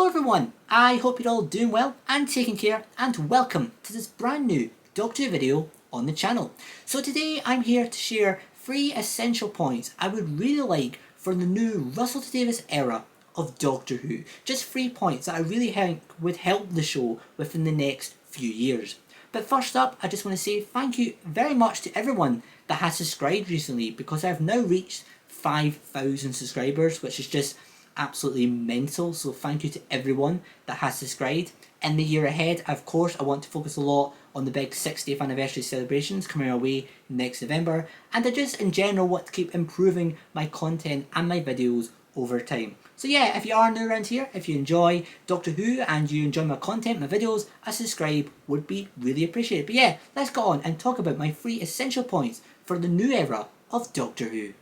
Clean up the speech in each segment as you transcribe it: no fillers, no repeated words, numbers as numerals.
Hello everyone, I hope you're all doing well and taking care, and welcome to this brand new Doctor Who video on the channel. So today I'm here to share 3 essential points I would really like for the new Russell T Davies era of Doctor Who. Just 3 points that I really think would help the show within the next few years. But first up, I just want to say thank you very much to everyone that has subscribed recently, because I've now reached 5,000 subscribers, which is just absolutely mental. So thank you to everyone that has subscribed. In the year ahead, of course, I want to focus a lot on the big 60th anniversary celebrations coming our way next November, and I just in general want to keep improving my content and my videos over time. So yeah, if you are new around here, if you enjoy Doctor Who and you enjoy my content, my videos, a subscribe would be really appreciated. But yeah, let's go on and talk about my 3 essential points for the new era of Doctor Who.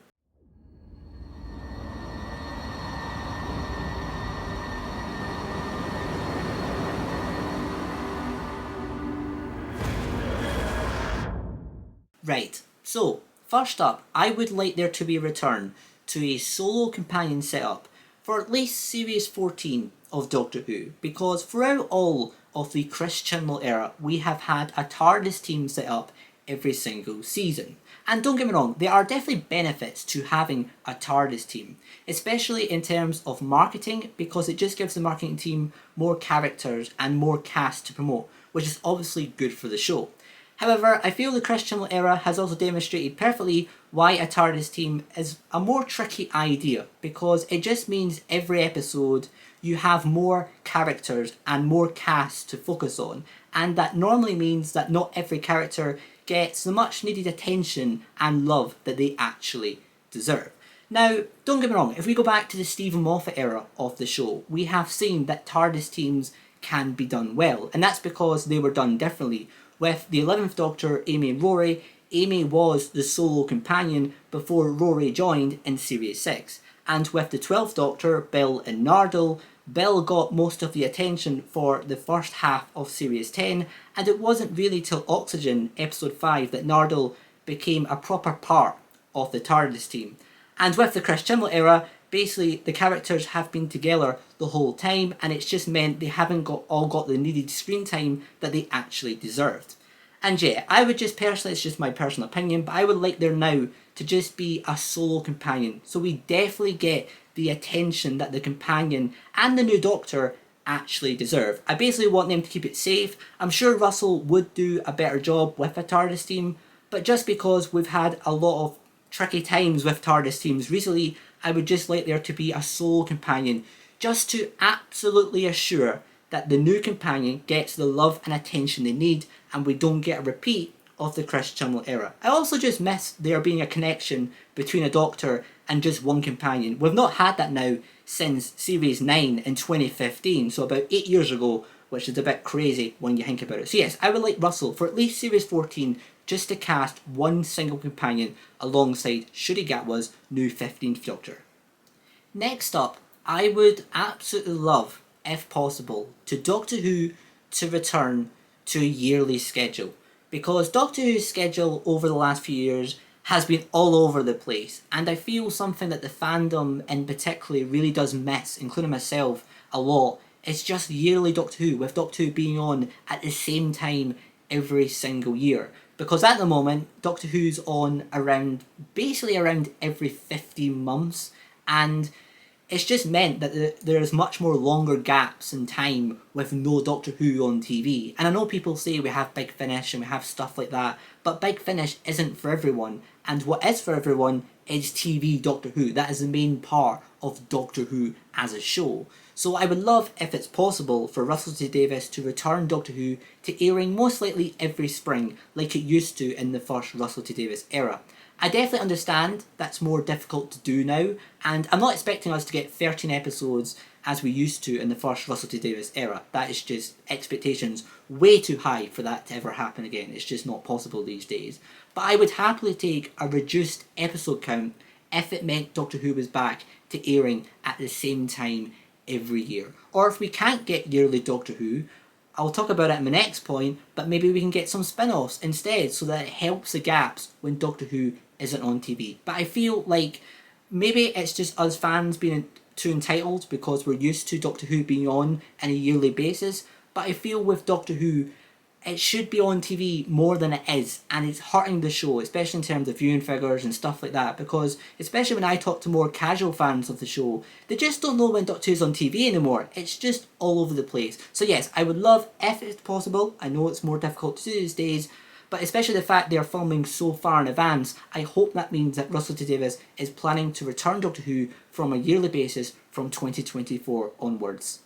Right, so first up, I would like there to be a return to a solo companion setup for at least series 14 of Doctor Who, because throughout all of the Chris Chibnall era we have had a TARDIS team set up every single season. And don't get me wrong, there are definitely benefits to having a TARDIS team, especially in terms of marketing, because it just gives the marketing team more characters and more cast to promote, which is obviously good for the show. However, I feel the Chris Chibnall era has also demonstrated perfectly why a TARDIS team is a more tricky idea, because it just means every episode you have more characters and more cast to focus on, and that normally means that not every character gets the much needed attention and love that they actually deserve. Now, don't get me wrong, if we go back to the Stephen Moffat era of the show, we have seen that TARDIS teams can be done well, and that's because they were done differently. With the 11th Doctor, Amy and Rory, Amy was the solo companion before Rory joined in Series 6. And with the 12th Doctor, Bill and Nardole, Bill got most of the attention for the first half of Series 10, and it wasn't really till Oxygen, Episode 5, that Nardole became a proper part of the TARDIS team. And with the Chris Chibnall era, basically the characters have been together the whole time, and it's just meant they haven't all got the needed screen time that they actually deserved. And yeah, I would just personally, it's just my personal opinion, but I would like there now to just be a solo companion, so we definitely get the attention that the companion and the new Doctor actually deserve. I basically want them to keep it safe. I'm sure Russell would do a better job with a TARDIS team, but just because we've had a lot of tricky times with TARDIS teams recently, I would just like there to be a solo companion, just to absolutely assure that the new companion gets the love and attention they need, and we don't get a repeat of the Chris Chibnall era. I also just miss there being a connection between a Doctor and just one companion. We've not had that now since Series 9 in 2015, so about 8 years ago, which is a bit crazy when you think about it. So yes, I would like Russell for at least Series 14 just to cast one single companion alongside Ncuti Gatwa's new 15th Doctor. Next up, I would absolutely love, if possible, to Doctor Who to return to a yearly schedule, because Doctor Who's schedule over the last few years has been all over the place, and I feel something that the fandom in particular really does miss, including myself, a lot. It's just yearly Doctor Who, with Doctor Who being on at the same time every single year. Because at the moment, Doctor Who's on basically around every 15 months, and it's just meant that there's much more longer gaps in time with no Doctor Who on TV. And I know people say we have Big Finish and we have stuff like that, but Big Finish isn't for everyone, and what is for everyone is TV Doctor Who. That is the main part of Doctor Who as a show. So I would love, if it's possible, for Russell T Davies to return Doctor Who to airing most likely every spring, like it used to in the first Russell T Davies era. I definitely understand that's more difficult to do now, and I'm not expecting us to get 13 episodes as we used to in the first Russell T Davies era. That is just expectations way too high for that to ever happen again. It's just not possible these days. But I would happily take a reduced episode count if it meant Doctor Who was back to airing at the same time every year. Or if we can't get yearly Doctor Who, I'll talk about it in my next point, but maybe we can get some spin-offs instead, so that it helps the gaps when Doctor Who isn't on TV. But I feel like maybe it's just us fans being too entitled because we're used to Doctor Who being on a yearly basis, but I feel with Doctor Who, it should be on TV more than it is, and it's hurting the show, especially in terms of viewing figures and stuff like that, because especially when I talk to more casual fans of the show, they just don't know when Doctor Who's on TV anymore. It's just all over the place. So yes, I would love, if it's possible, I know it's more difficult to do these days, but especially the fact they're filming so far in advance, I hope that means that Russell T Davies is planning to return Doctor Who from a yearly basis from 2024 onwards.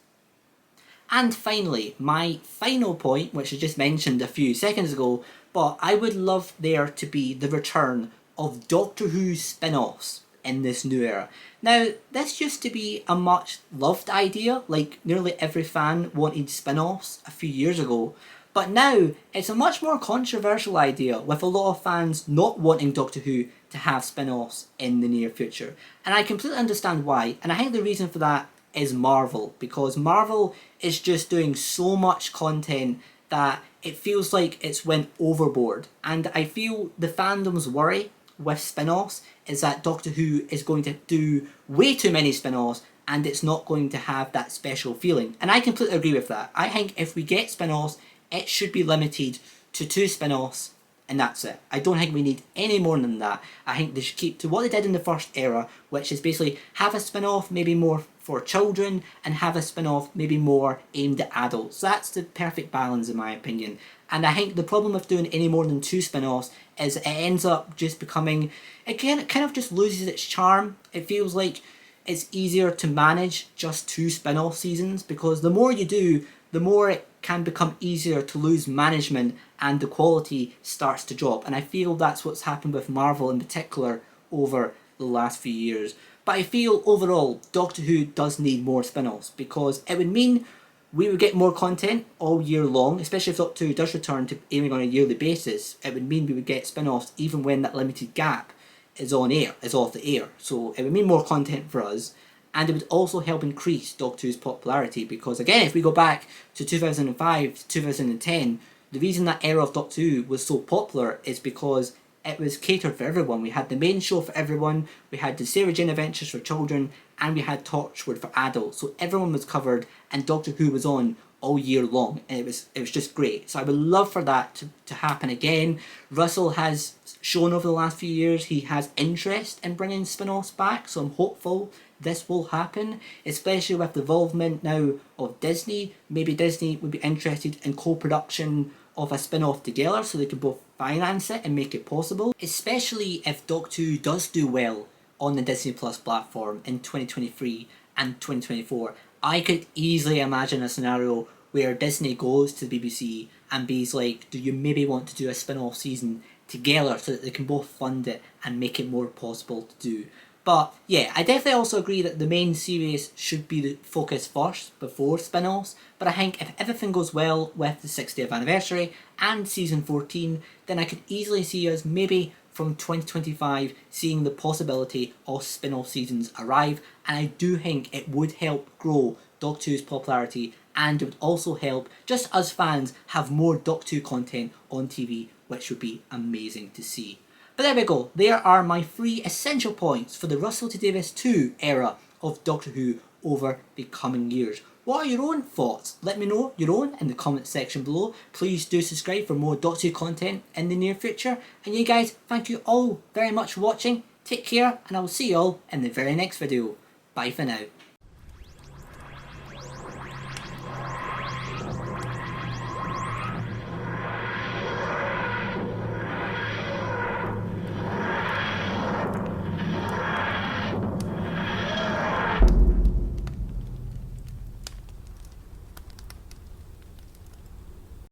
And finally, my final point, which I just mentioned a few seconds ago, but I would love there to be the return of Doctor Who spin-offs in this new era. Now, this used to be a much loved idea, like nearly every fan wanted spin-offs a few years ago, but now it's a much more controversial idea, with a lot of fans not wanting Doctor Who to have spin-offs in the near future. And I completely understand why, and I think the reason for that is Marvel, because Marvel is just doing so much content that it feels like it's went overboard, and I feel the fandom's worry with spin-offs is that Doctor Who is going to do way too many spin-offs and it's not going to have that special feeling, and I completely agree with that. I think if we get spin-offs, it should be limited to 2 spin-offs and that's it. I don't think we need any more than that. I think they should keep to what they did in the first era, which is basically have a spin-off maybe more for children and have a spin-off maybe more aimed at adults. That's the perfect balance in my opinion. And I think the problem with doing any more than 2 spin-offs is it ends up just becoming, it kind of just loses its charm. It feels like it's easier to manage just 2 spin-off seasons, because the more you do, the more it can become easier to lose management and the quality starts to drop. And I feel that's what's happened with Marvel in particular over the last few years. But I feel overall Doctor Who does need more spin-offs, because it would mean we would get more content all year long, especially if Doctor Who does return to aiming on a yearly basis. It would mean we would get spin-offs even when that limited gap is off the air. So it would mean more content for us, and it would also help increase Doctor Who's popularity, because again, if we go back to 2005 to 2010, the reason that era of Doctor Who was so popular is because it was catered for everyone. We had the main show for everyone, we had the Sarah Jane Adventures for children, and we had Torchwood for adults. So everyone was covered and Doctor Who was on all year long, and it was just great. So I would love for that to happen again. Russell has shown over the last few years he has interest in bringing spin-offs back, so I'm hopeful this will happen, especially with the involvement now of Disney. Maybe Disney would be interested in co-production of a spin-off together so they can both finance it and make it possible, especially if Doctor Who does do well on the Disney Plus platform in 2023 and 2024. I could easily imagine a scenario where Disney goes to the BBC and B's like, do you maybe want to do a spin-off season together so that they can both fund it and make it more possible to do. But yeah, I definitely also agree that the main series should be the focus first before spin-offs, but I think if everything goes well with the 60th anniversary and season 14, then I could easily see us maybe from 2025 seeing the possibility of spin-off seasons arrive, and I do think it would help grow Doctor Who's popularity, and it would also help just us fans have more Doctor Who content on TV, which would be amazing to see. But there we go, there are my 3 essential points for the Russell T Davies 2 era of Doctor Who over the coming years. What are your own thoughts? Let me know your own in the comment section below. Please do subscribe for more Doctor Who content in the near future. And you guys, thank you all very much for watching. Take care, and I will see you all in the very next video. Bye for now.